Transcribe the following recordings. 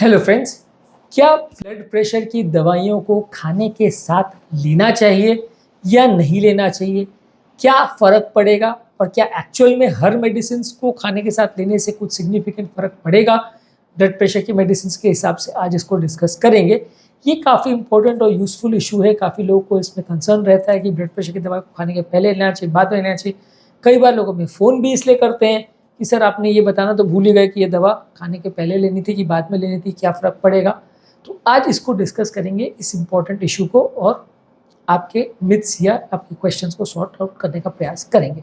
Hello friends, क्या blood pressure की दवाइयों को खाने के साथ लेना चाहिए या नहीं लेना चाहिए? क्या फ़र्क पड़ेगा और क्या एक्चुअल में हर मेडिसिन को खाने के साथ लेने से कुछ सिग्निफिकेंट फ़र्क पड़ेगा ब्लड प्रेशर की मेडिसिन के हिसाब से? आज इसको डिस्कस करेंगे। ये काफ़ी इंपॉर्टेंट और यूज़फुल इशू है। काफ़ी लोगों को इसमें कंसर्न रहता है कि ब्लड प्रेशर की दवा को खाने के पहले लेना चाहिए, बाद में लेना चाहिए। कई बार लोग हमें फ़ोन भी इसलिए करते हैं कि सर आपने ये बताना तो भूल ही गए कि ये दवा खाने के पहले लेनी थी कि बाद में लेनी थी, क्या फ़र्क पड़ेगा? तो आज इसको डिस्कस करेंगे, इस इम्पॉर्टेंट इशू को, और आपके मिथ्स या आपके क्वेश्चंस को सॉर्ट आउट करने का प्रयास करेंगे।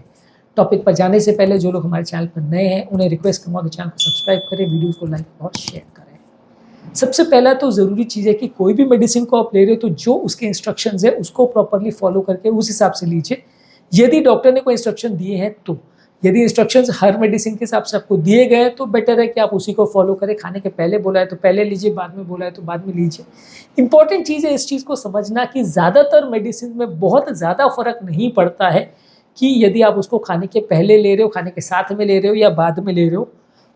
टॉपिक पर जाने से पहले जो लोग हमारे चैनल पर नए हैं उन्हें रिक्वेस्ट करूँगा कि चैनल को सब्सक्राइब करें, वीडियो को लाइक और शेयर करें। सबसे पहला तो ज़रूरी चीज़ है कि कोई भी मेडिसिन को आप ले रहे हो तो जो उसके इंस्ट्रक्शंस है उसको प्रॉपरली फॉलो करके उस हिसाब से लीजिए। यदि डॉक्टर ने कोई इंस्ट्रक्शन दिए हैं तो, यदि इंस्ट्रक्शंस हर मेडिसिन के हिसाब से आपको दिए गए हैं तो बेटर है कि आप उसी को फॉलो करें। खाने के पहले बोला है तो पहले लीजिए, बाद में बोला है तो बाद में लीजिए। इंपॉर्टेंट चीज़ है इस चीज़ को समझना कि ज़्यादातर मेडिसिन में बहुत ज़्यादा फर्क नहीं पड़ता है कि यदि आप उसको खाने के पहले ले रहे हो, खाने के साथ में ले रहे हो या बाद में ले रहे हो।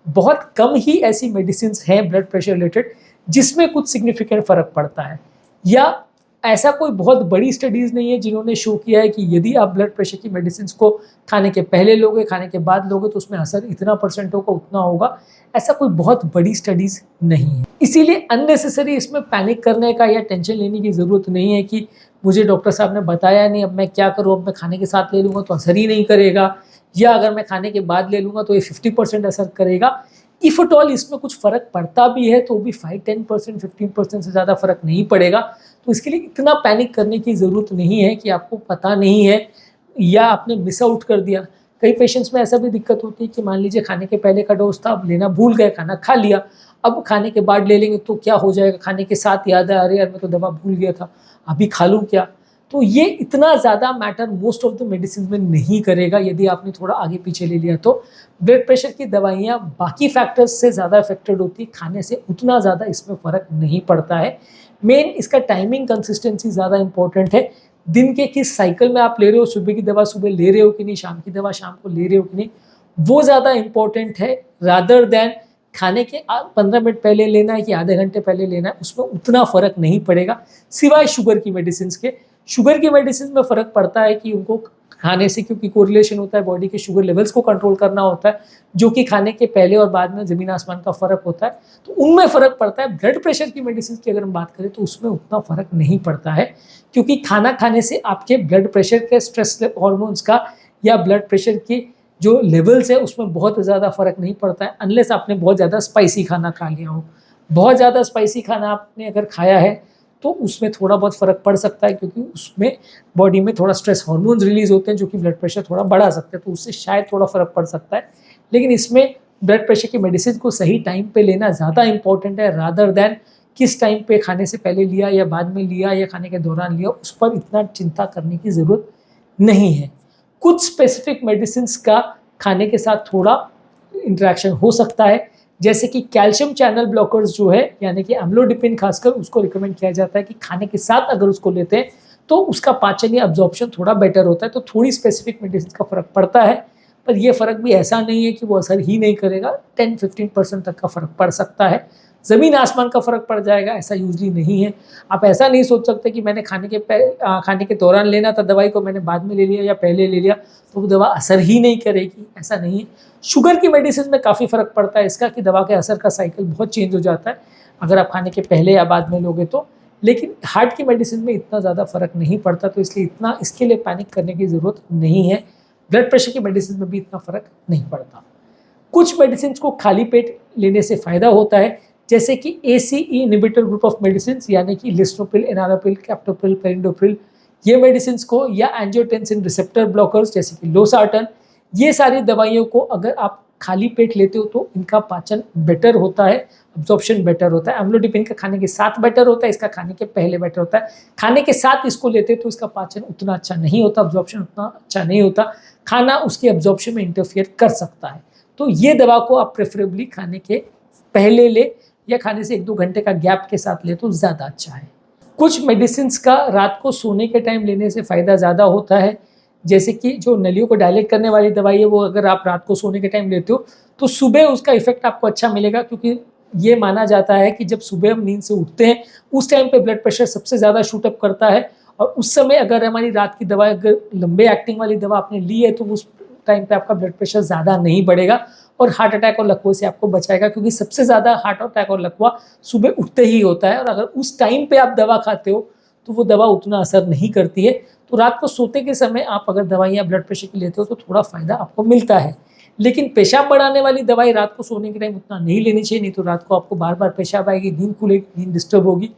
बहुत कम ही ऐसी मेडिसिन हैं ब्लड प्रेशर रिलेटेड जिसमें कुछ सिग्निफिकेंट फ़र्क पड़ता है, या ऐसा कोई बहुत बड़ी स्टडीज़ नहीं है जिन्होंने शो किया है कि यदि आप ब्लड प्रेशर की मेडिसिन को खाने के पहले लोगे, खाने के बाद लोगे तो उसमें असर इतना परसेंट होगा, उतना होगा। ऐसा कोई बहुत बड़ी स्टडीज़ नहीं है। इसीलिए अननेसेसरी इसमें पैनिक करने का या टेंशन लेने की ज़रूरत नहीं है कि मुझे डॉक्टर साहब ने बताया नहीं, अब मैं क्या करूँ, अब मैं खाने के साथ ले लूँगा तो असर ही नहीं करेगा, या अगर मैं खाने के बाद ले लूँगा तो ये 50% असर करेगा। इफ़ एट ऑल इसमें कुछ फ़र्क पड़ता भी है तो भी 5-10%, 15% से ज़्यादा फ़र्क नहीं पड़ेगा। तो इसके लिए इतना पैनिक करने की ज़रूरत नहीं है कि आपको पता नहीं है या आपने मिस आउट कर दिया। कई पेशेंट्स में ऐसा भी दिक्कत होती है कि मान लीजिए खाने के पहले का डोज था, अब लेना भूल गए, खाना खा लिया, अब खाने के बाद ले लेंगे तो क्या हो जाएगा, खाने के साथ याद है अरे यार मैं तो दवा भूल गया था, अभी खा लूँ क्या? तो ये इतना ज़्यादा matter most of the medicine में नहीं करेगा यदि आपने थोड़ा आगे पीछे ले लिया तो। ब्लड प्रेशर की दवाइयाँ बाकी फैक्टर्स से ज़्यादा इफेक्टेड होती है, खाने से उतना ज़्यादा इसमें फ़र्क नहीं पड़ता है। मेन इसका टाइमिंग कंसिस्टेंसी ज़्यादा इंपॉर्टेंट है। दिन के किस साइकिल में आप ले रहे हो, सुबह की दवा सुबह ले रहे हो कि नहीं, शाम की दवा शाम को ले रहे हो कि नहीं, वो ज़्यादा इंपॉर्टेंट है रादर दैन खाने के 15 मिनट पहले लेना है कि आधे घंटे पहले लेना है, उसमें उतना फ़र्क नहीं पड़ेगा सिवाय शुगर की मेडिसिन के। शुगर की मेडिसिन में फ़र्क पड़ता है कि उनको खाने से, क्योंकि कोरिलेशन होता है, बॉडी के शुगर लेवल्स को कंट्रोल करना होता है, जो कि खाने के पहले और बाद में ज़मीन आसमान का फ़र्क होता है, तो उनमें फ़र्क पड़ता है। ब्लड प्रेशर की मेडिसिन की अगर हम बात करें तो उसमें उतना फ़र्क नहीं पड़ता है, क्योंकि खाना खाने से आपके ब्लड प्रेशर के स्ट्रेस हार्मोन्स का या ब्लड प्रेशर की जो लेवल्स है उसमें बहुत ज़्यादा फ़र्क नहीं पड़ता है, अनलेस आपने बहुत ज़्यादा स्पाइसी खाना खा लिया हो। बहुत ज़्यादा स्पाइसी खाना आपने अगर खाया है तो उसमें थोड़ा बहुत फ़र्क पड़ सकता है, क्योंकि उसमें बॉडी में थोड़ा स्ट्रेस हार्मोन्स रिलीज़ होते हैं जो कि ब्लड प्रेशर थोड़ा बढ़ा सकते हैं, तो उससे शायद थोड़ा फ़र्क पड़ सकता है। लेकिन इसमें ब्लड प्रेशर की मेडिसिन को सही टाइम पे लेना ज़्यादा इंपॉर्टेंट है रादर दैन किस टाइम पे, खाने से पहले लिया या बाद में लिया या खाने के दौरान लिया, उस पर इतना चिंता करने की ज़रूरत नहीं है। कुछ स्पेसिफिक मेडिसिन्स का खाने के साथ थोड़ा इंटरेक्शन हो सकता है, जैसे कि कैल्शियम चैनल ब्लॉकर्स जो है, यानी कि अम्लोडिपिन, खासकर उसको रिकमेंड किया जाता है कि खाने के साथ अगर उसको लेते हैं तो उसका पाचन या अब्जॉर्प्शन थोड़ा बेटर होता है। तो थोड़ी स्पेसिफिक मेडिसिन का फ़र्क पड़ता है, पर यह फ़र्क भी ऐसा नहीं है कि वो असर ही नहीं करेगा। 10-15% तक का फ़र्क पड़ सकता है। ज़मीन आसमान का फ़र्क पड़ जाएगा ऐसा यूजली नहीं है। आप ऐसा नहीं सोच सकते कि मैंने खाने के दौरान लेना था दवाई को, मैंने बाद में ले लिया या पहले ले लिया तो वो दवा असर ही नहीं करेगी, ऐसा नहीं है। शुगर की मेडिसिन में काफ़ी फ़र्क पड़ता है इसका, कि दवा के असर का साइकिल बहुत चेंज हो जाता है अगर आप खाने के पहले या बाद में लोगे तो। लेकिन हार्ट की मेडिसिन में इतना ज़्यादा फ़र्क नहीं पड़ता, तो इसलिए इतना इसके लिए पैनिक करने की ज़रूरत नहीं है। ब्लड प्रेशर की मेडिसिन में भी इतना फ़र्क नहीं पड़ता। कुछ मेडिसिन को खाली पेट लेने से फ़ायदा होता है, जैसे कि ACE inhibitor group of medicine, यानी कि लिस्टोप्रिल, एनालोप्रिल, कैप्टोप्रिल, पेरिंडोप्रिल, ये मेडिसिन को, या एंजियोटेंसिन रिसेप्टर ब्लॉकर्स जैसे कि लोसार्टन, ये सारी दवाइयों को अगर आप खाली पेट लेते हो तो इनका पाचन बेटर होता है, अब्जॉर्प्शन बेटर होता है। अम्लोडिपिन का खाने के साथ बेटर होता है, इसका खाने के पहले बेटर होता है। खाने के साथ इसको लेते तो इसका पाचन उतना अच्छा नहीं होता, अब्जॉर्प्शन उतना अच्छा नहीं होता, खाना उसके अब्जॉर्प्शन में इंटरफियर कर सकता है। तो ये दवा को आप प्रेफरेबली खाने के पहले ले या खाने से 1-2 घंटे का गैप के साथ ले तो ज़्यादा अच्छा है। कुछ मेडिसिन्स का रात को सोने के टाइम लेने से फ़ायदा ज़्यादा होता है, जैसे कि जो नलियों को डायलेट करने वाली दवाई है वो अगर आप रात को सोने के टाइम लेते हो तो सुबह उसका इफेक्ट आपको अच्छा मिलेगा, क्योंकि ये माना जाता है कि जब सुबह हम नींद से उठते हैं उस टाइम पे ब्लड प्रेशर सबसे ज़्यादा शूट अप करता है, और उस समय अगर हमारी रात की दवा, अगर लंबे एक्टिंग वाली दवा आपने ली है तो उस टाइम पे आपका ब्लड प्रेशर ज़्यादा नहीं बढ़ेगा और हार्ट अटैक और लकवे से आपको बचाएगा, क्योंकि सबसे ज़्यादा हार्ट अटैक और लकवा सुबह उठते ही होता है, और अगर उस टाइम पे आप दवा खाते हो तो वो दवा उतना असर नहीं करती है। तो रात को सोते के समय आप अगर दवाइयाँ ब्लड प्रेशर की लेते हो तो थोड़ा फ़ायदा आपको मिलता है, लेकिन पेशाब बढ़ाने वाली दवाई रात को सोने के टाइम उतना नहीं लेनी चाहिए, नहीं तो रात को आपको बार बार पेशाब आएगी, नींद खुलेगी, नींद डिस्टर्ब होगी।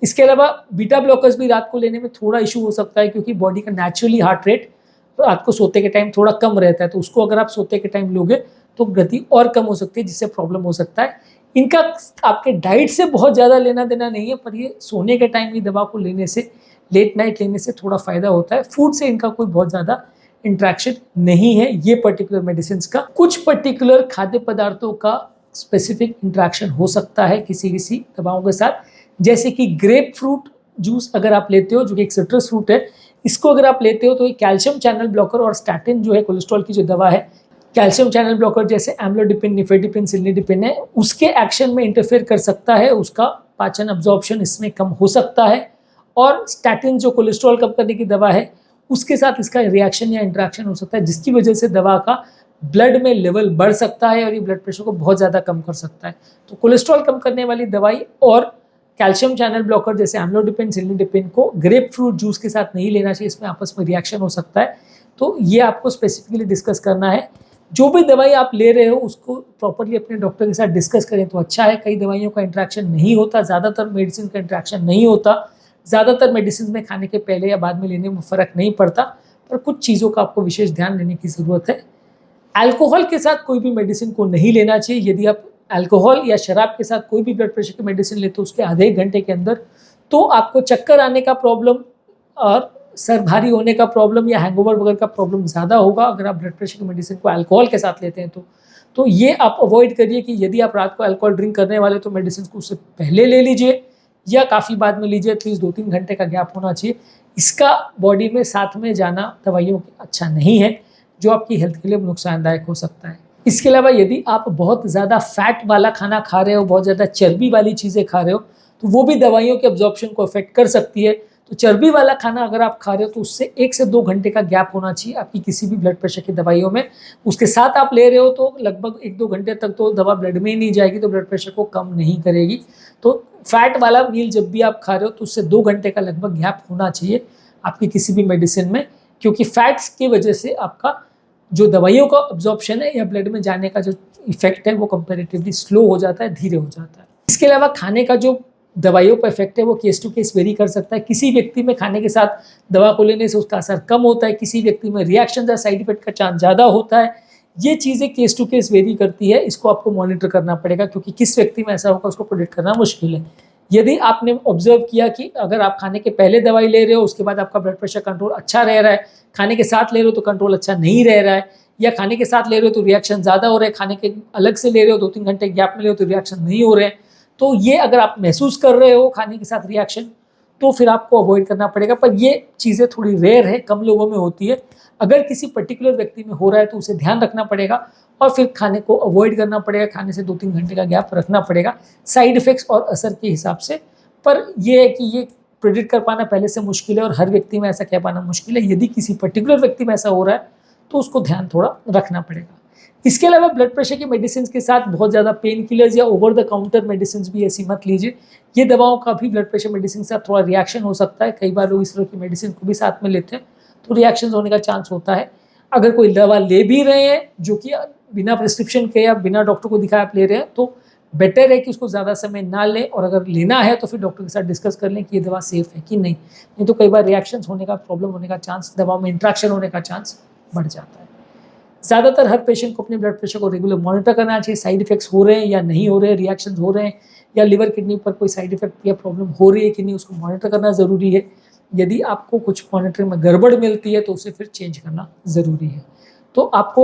इसके अलावा बीटा ब्लॉकर्स भी रात को लेने में थोड़ा इशू हो सकता है, क्योंकि बॉडी का नेचुरली हार्ट रेट रात को सोते के टाइम थोड़ा कम रहता है, तो उसको अगर आप सोते के टाइम लोगे तो गति और कम हो सकती है, जिससे प्रॉब्लम हो सकता है। इनका आपके डाइट से बहुत ज़्यादा लेना देना नहीं है, पर ये सोने के टाइम ही दवा को लेने से, लेट नाइट लेने से थोड़ा फ़ायदा होता है। फूड से इनका कोई बहुत ज़्यादा इंट्रैक्शन नहीं है ये पर्टिकुलर मेडिसिन का। कुछ पर्टिकुलर खाद्य पदार्थों का स्पेसिफिक इंट्रैक्शन हो सकता है किसी किसी दवाओं के साथ, जैसे कि ग्रेप फ्रूट जूस अगर आप लेते हो, जो कि एक सिट्रस फ्रूट है, इसको अगर आप लेते हो तो ये कैल्शियम चैनल ब्लॉकर और स्टैटिन जो है कोलेस्ट्रॉल की जो दवा है, कैल्शियम चैनल ब्लॉकर जैसे एम्लोडिपिन, निफेडिपिन, सिल्निडिपिन है, उसके एक्शन में इंटरफेयर कर सकता है, उसका पाचन अब्जॉर्प्शन इसमें कम हो सकता है। और स्टैटिन जो कोलेस्ट्रॉल कम करने की दवा है, उसके साथ इसका रिएक्शन या इंटरेक्शन हो सकता है, जिसकी वजह से दवा का ब्लड में लेवल बढ़ सकता है और ये ब्लड प्रेशर को बहुत ज़्यादा कम कर सकता है। तो कोलेस्ट्रॉल कम करने वाली दवाई और कैल्शियम चैनल ब्लॉकर जैसे एम्लोडिपिन, सिल्निडिपिन को ग्रेप फ्रूट जूस के साथ नहीं लेना चाहिए, इसमें आपस में रिएक्शन हो सकता है। तो ये आपको स्पेसिफिकली डिस्कस करना है। जो भी दवाई आप ले रहे हो उसको प्रॉपरली अपने डॉक्टर के साथ डिस्कस करें तो अच्छा है। कई दवाइयों का इंट्रैक्शन नहीं होता, ज़्यादातर मेडिसिन का इंट्रैक्शन नहीं होता, ज़्यादातर मेडिसिन में खाने के पहले या बाद में लेने में फ़र्क नहीं पड़ता, पर कुछ चीज़ों का आपको विशेष ध्यान देने की ज़रूरत है। अल्कोहल के साथ कोई भी मेडिसिन को नहीं लेना चाहिए। यदि आप अल्कोहल या शराब के साथ कोई भी ब्लड प्रेशर की मेडिसिन लेते हो उसके आधे एक घंटे के अंदर, तो आपको चक्कर आने का प्रॉब्लम और सर भारी होने का प्रॉब्लम या हैंगओवर वगैरह का प्रॉब्लम ज़्यादा होगा अगर आप ब्लड प्रेशर की मेडिसिन को अल्कोहल के साथ लेते हैं तो ये आप अवॉइड करिए कि यदि आप रात को अल्कोहल ड्रिंक करने वाले तो मेडिसिन को उससे पहले ले लीजिए या काफ़ी बाद में लीजिए। एटलीस्ट 2-3 घंटे का गैप होना चाहिए। इसका बॉडी में साथ में जाना दवाइयों के अच्छा नहीं है, जो आपकी हेल्थ के लिए नुकसानदायक हो सकता है। इसके अलावा यदि आप बहुत ज़्यादा फैट वाला खाना खा रहे हो, बहुत ज़्यादा चर्बी वाली चीज़ें खा रहे हो, तो वो भी दवाइयों के अब्जॉर्प्शन को अफेक्ट कर सकती है। तो चर्बी वाला खाना अगर आप खा रहे हो तो उससे 1 से 2 घंटे का गैप होना चाहिए आपकी किसी भी ब्लड प्रेशर की दवाइयों में। उसके साथ आप ले रहे हो तो लगभग 1-2 घंटे तक तो दवा ब्लड में ही नहीं जाएगी, तो ब्लड प्रेशर को कम नहीं करेगी। तो फैट वाला मील जब भी आप खा रहे हो तो उससे 2 घंटे का लगभग गैप होना चाहिए आपकी किसी भी मेडिसिन में, क्योंकि फैट्स की वजह से आपका जो दवाइयों का अब्जॉर्प्शन है या ब्लड में जाने का जो इफेक्ट है वो कंपैरेटिवली स्लो हो जाता है, धीरे हो जाता है। इसके अलावा खाने का जो दवाइयों पर इफेक्ट है वो केस टू केस वेरी कर सकता है। किसी व्यक्ति में खाने के साथ दवा को लेने से उसका असर कम होता है, किसी व्यक्ति में रिएक्शन या साइड इफेक्ट का चांस ज़्यादा होता है। ये चीज़ें केस टू केस वेरी करती है, इसको आपको मॉनिटर करना पड़ेगा, क्योंकि किस व्यक्ति में ऐसा होगा उसको प्रेडिक्ट करना मुश्किल है। यदि आपने ऑब्जर्व किया कि अगर आप खाने के पहले दवाई ले रहे हो उसके बाद आपका ब्लड प्रेशर कंट्रोल अच्छा रह रहा है, खाने के साथ ले रहे हो तो कंट्रोल अच्छा नहीं रह रहा है, या खाने के साथ ले रहे हो तो रिएक्शन ज़्यादा हो रहे हैं, खाने के अलग से ले रहे हो 2-3 घंटे गैप में ले रहे हो तो रिएक्शन नहीं हो रहे हैं, तो ये अगर आप महसूस कर रहे हो खाने के साथ रिएक्शन, तो फिर आपको अवॉइड करना पड़ेगा। पर ये चीज़ें थोड़ी रेयर है, कम लोगों में होती है। अगर किसी पर्टिकुलर व्यक्ति में हो रहा है तो उसे ध्यान रखना पड़ेगा और फिर खाने को अवॉइड करना पड़ेगा, खाने से 2-3 घंटे का गैप रखना पड़ेगा साइड इफेक्ट्स और असर के हिसाब से। पर यह है कि ये प्रेडिक्ट कर पाना पहले से मुश्किल है और हर व्यक्ति में ऐसा कह पाना मुश्किल है। यदि किसी पर्टिकुलर व्यक्ति में ऐसा हो रहा है तो उसको ध्यान थोड़ा रखना पड़ेगा। इसके अलावा ब्लड प्रेशर के मेडिसिन के साथ बहुत ज़्यादा पेन किलर्स या ओवर द काउंटर मेडिसिन भी ऐसी मत लीजिए। ये दवाओं का भी ब्लड प्रेशर मेडिसिन के साथ थोड़ा रिएक्शन हो सकता है। कई बार लोग इस तरह की मेडिसिन को भी साथ में लेते हैं तो रिएक्शन होने का चांस होता है। अगर कोई दवा ले भी रहे हैं जो कि बिना प्रिस्क्रिप्शन के या बिना डॉक्टर को दिखाए आप ले रहे हैं, तो बेटर है कि उसको ज़्यादा समय ना लें, और अगर लेना है तो फिर डॉक्टर के साथ डिस्कस कर लें कि ये दवा सेफ़ है कि नहीं तो कई बार रिएक्शंस होने का, प्रॉब्लम होने का चांस, दवाओं में इंट्रैक्शन होने का चांस बढ़ जाता है। ज़्यादातर हर पेशेंट को अपने ब्लड प्रेशर को रेगुलर मॉनिटर करना चाहिए। साइड इफेक्ट्स हो रहे हैं या नहीं हो रहे हैं, रिएक्शंस हो रहे हैं या लिवर किडनी पर कोई साइड इफेक्ट या प्रॉब्लम हो रही है कि नहीं, उसको मॉनिटर करना ज़रूरी है। यदि आपको कुछ मॉनिटरिंग में गड़बड़ मिलती है तो उसे फिर चेंज करना ज़रूरी है। तो आपको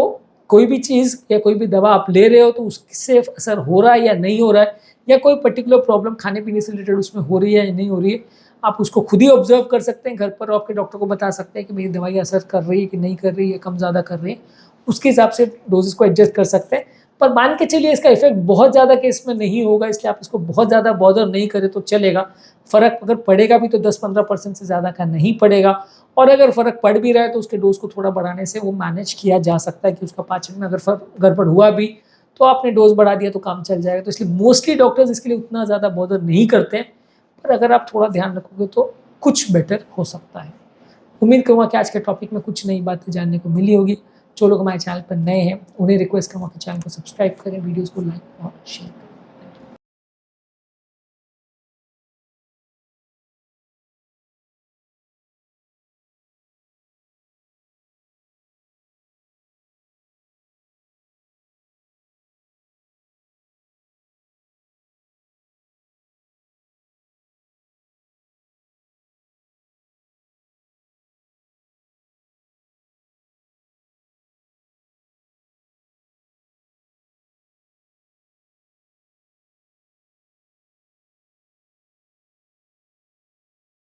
कोई भी चीज़ या कोई भी दवा आप ले रहे हो तो उससे असर हो रहा है या नहीं हो रहा है, या कोई पर्टिकुलर प्रॉब्लम खाने पीने से रिलेटेड उसमें हो रही है या नहीं हो रही है, आप उसको खुद ही ऑब्जर्व कर सकते हैं। घर पर आपके डॉक्टर को बता सकते हैं कि मेरी दवाई असर कर रही है कि नहीं कर रही है, कम ज़्यादा कर रही है, उसके हिसाब से डोजेस को एडजस्ट कर सकते हैं। पर मान के चलिए इसका इफेक्ट बहुत ज़्यादा केस में नहीं होगा, इसलिए आप इसको बहुत ज़्यादा बॉदर नहीं करें तो चलेगा। फ़र्क अगर पड़ेगा भी तो 10-15% से ज़्यादा का नहीं पड़ेगा, और अगर फ़र्क पड़ भी रहा है तो उसके डोज को थोड़ा बढ़ाने से वो मैनेज किया जा सकता है कि उसका पाचन में अगर गड़बड़ हुआ भी तो आपने डोज बढ़ा दिया तो काम चल जाएगा। तो इसलिए मोस्टली डॉक्टर्स इसके लिए उतना ज़्यादा बॉदर नहीं करते हैं, पर अगर आप थोड़ा ध्यान रखोगे तो कुछ बेटर हो सकता है। उम्मीद करूँगा कि आज के टॉपिक में कुछ नई बातें जानने को मिली होगी। जो लोग हमारे चैनल पर नए हैं उन्हें रिक्वेस्ट करूँगा कि चैनल को सब्सक्राइब करें, वीडियोज़ को लाइक और शेयर करें।